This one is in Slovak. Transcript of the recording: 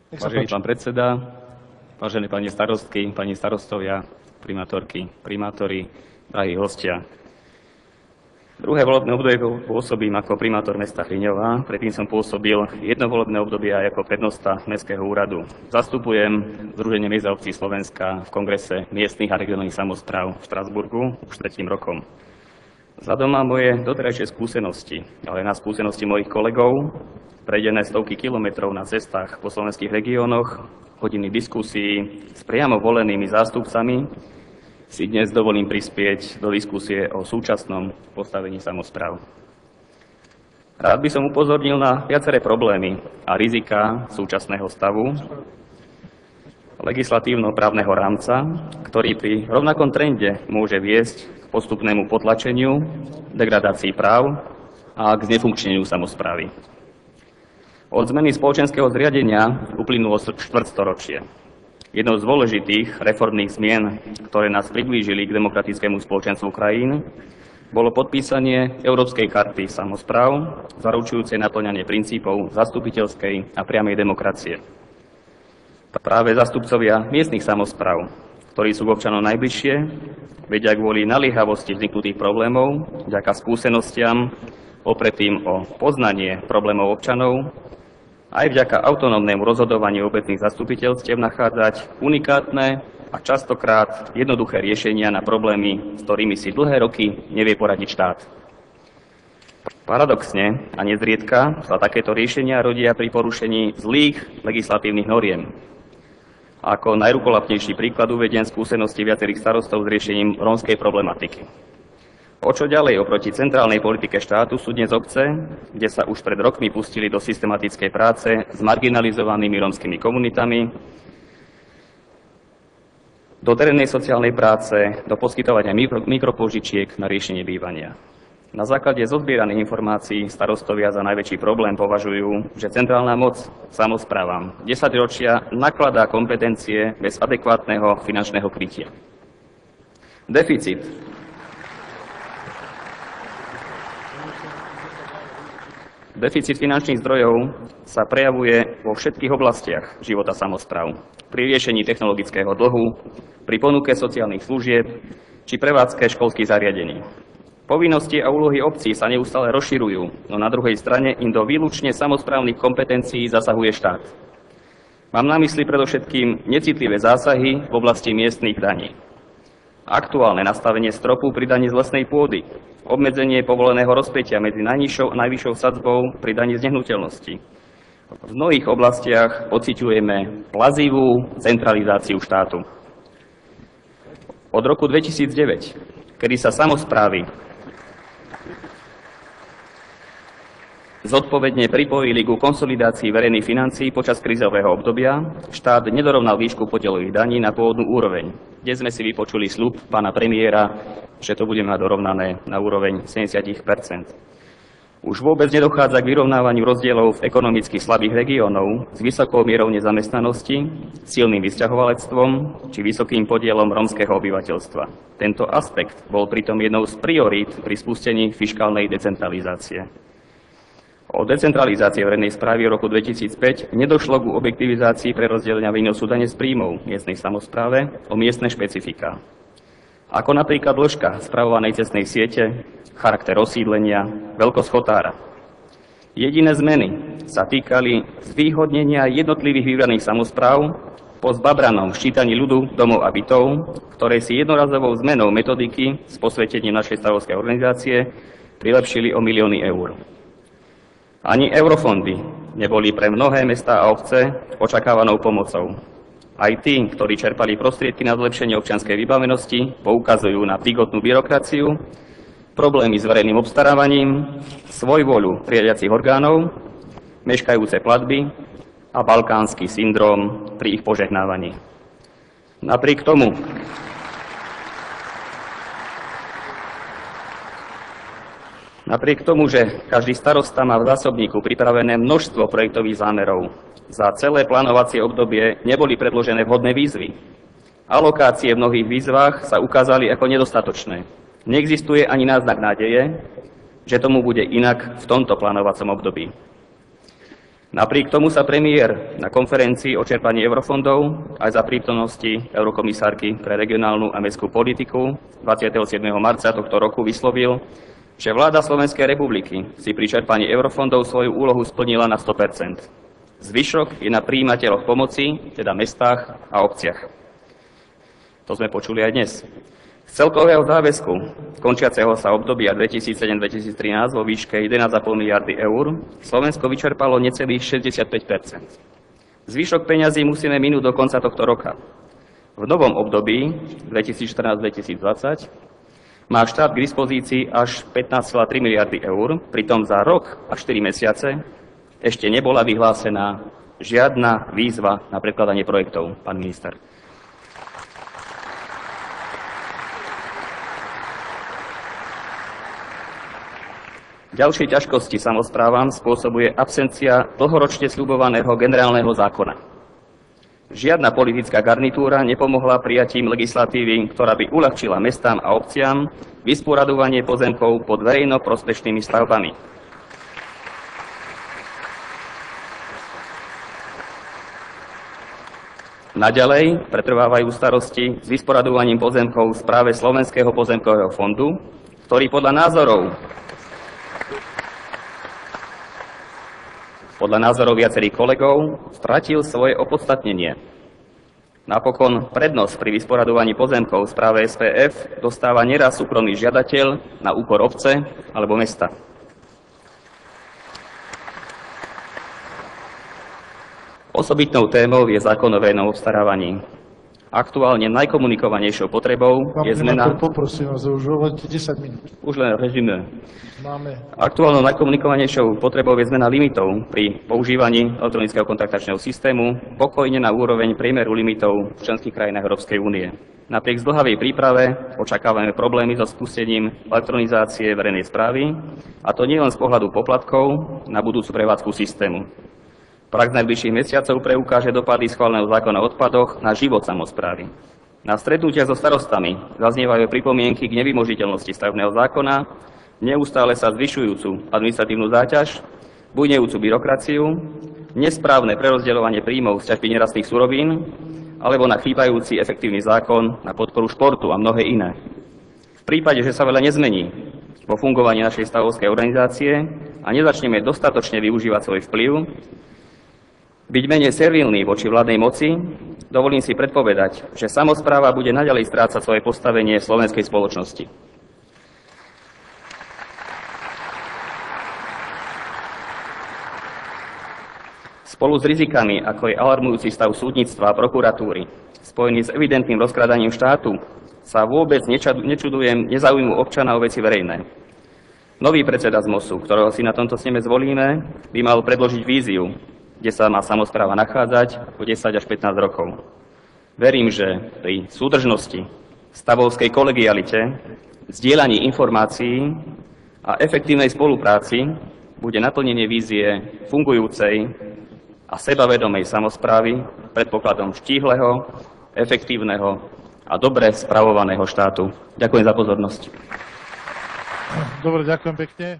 Vážený pán predseda, vážené pani starostky, pani starostovia, primátorky, primátori, drahí hostia. Druhé volebné obdobie pôsobím ako primátor mesta Chríňova, predtým som pôsobil jedno volebné obdobie aj ako prednosta Mestského úradu. Zastupujem Združenie miest a obcí Slovenska v kongrese miestnych a regionálnych samospráv v Štrasburgu už 3. rokom. Vzhľadom na moje doterajšie skúsenosti, ale na skúsenosti mojich kolegov, prejdené stovky kilometrov na cestách po slovenských regiónoch, hodiny diskusí s priamo volenými zástupcami, si dnes dovolím prispieť do diskusie o súčasnom postavení samospráv. Rád by som upozornil na viaceré problémy a rizika súčasného stavu legislatívno-právneho rámca, ktorý pri rovnakom trende môže viesť k postupnému potlačeniu, degradácii práv a k znefunkčneniu samosprávy. Od zmeny spoločenského zriadenia uplynulo štvrtstoročie. Jednou z dôležitých reformných zmien, ktoré nás priblížili k demokratickému spoločenstvu krajín, bolo podpísanie Európskej karty samospráv, zaručujúcej naplňanie princípov zastupiteľskej a priamej demokracie. Práve zástupcovia miestnych samospráv, ktorí sú k občanom najbližšie, vedia kvôli naliehavosti vzniknutých problémov, vďaka skúsenostiam, opretým o poznanie problémov občanov, aj vďaka autonómnemu rozhodovaniu obecných zastupiteľstiev nachádzať unikátne a častokrát jednoduché riešenia na problémy, s ktorými si dlhé roky nevie poradiť štát. Paradoxne a nezriedka sa takéto riešenia rodia pri porušení zlých legislatívnych noriem. Ako najrukolapnejší príklad uvediem skúsenosti viacerých starostov s riešením rómskej problematiky. O čo ďalej oproti centrálnej politike štátu sú dnes obce, kde sa už pred rokmi pustili do systematickej práce s marginalizovanými rómskymi komunitami, do terénnej sociálnej práce, do poskytovania mikropožičiek na riešenie bývania. Na základe zozbieraných informácií starostovia za najväčší problém považujú, že centrálna moc samosprávam 10 ročia nakladá kompetencie bez adekvátneho finančného krytia. Deficit finančných zdrojov sa prejavuje vo všetkých oblastiach života samospráv. Pri riešení technologického dlhu, pri ponuke sociálnych služieb či prevádzke školských zariadení. Povinnosti a úlohy obcí sa neustále rozširujú, no na druhej strane im do výlučne samosprávnych kompetencií zasahuje štát. Mám na mysli predovšetkým necitlivé zásahy v oblasti miestnych daní. Aktuálne nastavenie stropu pri daní z lesnej pôdy, obmedzenie povoleného rozpätia medzi najnižšou a najvyššou sadzbou pri daní z nehnuteľnosti. V mnohých oblastiach pociťujeme plazivú centralizáciu štátu. Od roku 2009, kedy sa samosprávy zodpovedne pripojili ku konsolidácii verejných financií počas krízového obdobia, štát nedorovnal výšku podielových daní na pôvodnú úroveň, kde sme si vypočuli sľub pána premiéra, že to budeme mať dorovnané na úroveň 70%. Už vôbec nedochádza k vyrovnávaniu rozdielov v ekonomicky slabých regiónov s vysokou mierou nezamestnanosti, silným vysťahovalectvom či vysokým podielom rómskeho obyvateľstva. Tento aspekt bol pritom jednou z priorít pri spustení fiškálnej decentralizácie. O decentralizácii verejnej správy v roku 2005 nedošlo ku objektivizácii pre rozdelenia výnosu dane z príjmov miestnej samospráve o miestne špecifika. Ako napríklad dĺžka spravovanej cestnej siete, charakter osídlenia, veľkosť chotára. Jediné zmeny sa týkali zvýhodnenia jednotlivých vybraných samospráv po zbabranom ščítaní ľudu, domov a bytov, ktoré si jednorazovou zmenou metodiky s posvetením našej stavovskej organizácie prilepšili o milióny eur. Ani eurofondy neboli pre mnohé mestá a obce očakávanou pomocou. Aj tí, ktorí čerpali prostriedky na zlepšenie občianskej vybavenosti, poukazujú na bigotnú byrokraciu, problémy s verejným obstarávaním, svojvoľu riadiacich orgánov, meškajúce platby a balkánsky syndróm pri ich požehnávaní. Napriek tomu, že každý starosta má v zásobníku pripravené množstvo projektových zámerov, za celé plánovacie obdobie neboli predložené vhodné výzvy. Alokácie v mnohých výzvach sa ukázali ako nedostatočné. Neexistuje ani náznak nádeje, že tomu bude inak v tomto plánovacom období. Napriek tomu sa premiér na konferencii o čerpaní eurofondov aj za prítomnosti eurokomisárky pre regionálnu a mestskú politiku 27. marca tohto roku vyslovil, že vláda Slovenskej republiky si pri čerpaní eurofondov svoju úlohu splnila na 100%. Zvyšok je na prijímateľoch pomoci, teda mestách a obciach. To sme počuli aj dnes. Z celkového záväzku končiaceho sa obdobia 2007-2013 vo výške 1,5 miliardy eur Slovensko vyčerpalo necelých 65%. Zvyšok peňazí musíme minúť do konca tohto roka. V novom období 2014-2020 má štát k dispozícii až 15,3 miliardy eur, pritom za rok a 4 mesiace ešte nebola vyhlásená žiadna výzva na predkladanie projektov, pán minister. Ďalšie ťažkosti samosprávam spôsobuje absencia dlhoročne sľubovaného generálneho zákona. Žiadna politická garnitúra nepomohla prijatím legislatívy, ktorá by uľahčila mestám a obciam vysporadovanie pozemkov pod verejnoprospešnými stavbami. Naďalej pretrvávajú starosti s vysporadovaním pozemkov v správe Slovenského pozemkového fondu, ktorý podľa názorov viacerých kolegov stratil svoje opodstatnenie. Napokon prednosť pri vysporadovaní pozemkov v správe SPF dostáva neraz súkromný žiadateľ na úkor obce alebo mesta. Osobitnou témou je zákon o verejnom obstarávaní. Aktuálne najkomunikovanejšou potrebou je zmena... Poprosím vás, už hovoríte 10 minút. Už len režime. Máme. Aktuálnou najkomunikovanejšou potrebou je zmena limitov pri používaní elektronického kontraktačného systému pokojne na úroveň priemeru limitov v členských krajinách Európskej únie. Napriek zdĺhavej príprave očakávame problémy so spustením elektronizácie verejnej správy, a to nielen z pohľadu poplatkov na budúcu prevádzku systému. Prax najbližších mesiacov preukáže dopady schváleného zákona o odpadoch na život samosprávy. Na stretnutiach so starostami zaznievajú pripomienky k nevymožiteľnosti stavebného zákona, neustále sa zvyšujúcu administratívnu záťaž, bujnejúcu byrokraciu, nesprávne prerozdeľovanie príjmov z ťažby nerastných surovín alebo na chýbajúci efektívny zákon na podporu športu a mnohé iné. V prípade, že sa veľa nezmení vo fungovaní našej stavovskej organizácie a nezačneme dostatočne využívať svoj vplyv, byť menej servilný voči vládnej moci, dovolím si predpovedať, že samospráva bude naďalej strácať svoje postavenie v slovenskej spoločnosti. Spolu s rizikami, ako je alarmujúci stav súdnictva a prokuratúry, spojený s evidentným rozkradaním štátu, sa vôbec nečudujem nezaujímu občana o veci verejné. Nový predseda ZMOSu, ktorého si na tomto sneme zvolíme, by mal predložiť víziu, kde sa má samospráva nachádzať o 10 až 15 rokov. Verím, že pri súdržnosti, stavovskej kolegialite, zdieľaní informácií a efektívnej spolupráci bude naplnenie vízie fungujúcej a sebavedomej samosprávy predpokladom štíhleho, efektívneho a dobre spravovaného štátu. Ďakujem za pozornosť. Dobre, ďakujem pekne.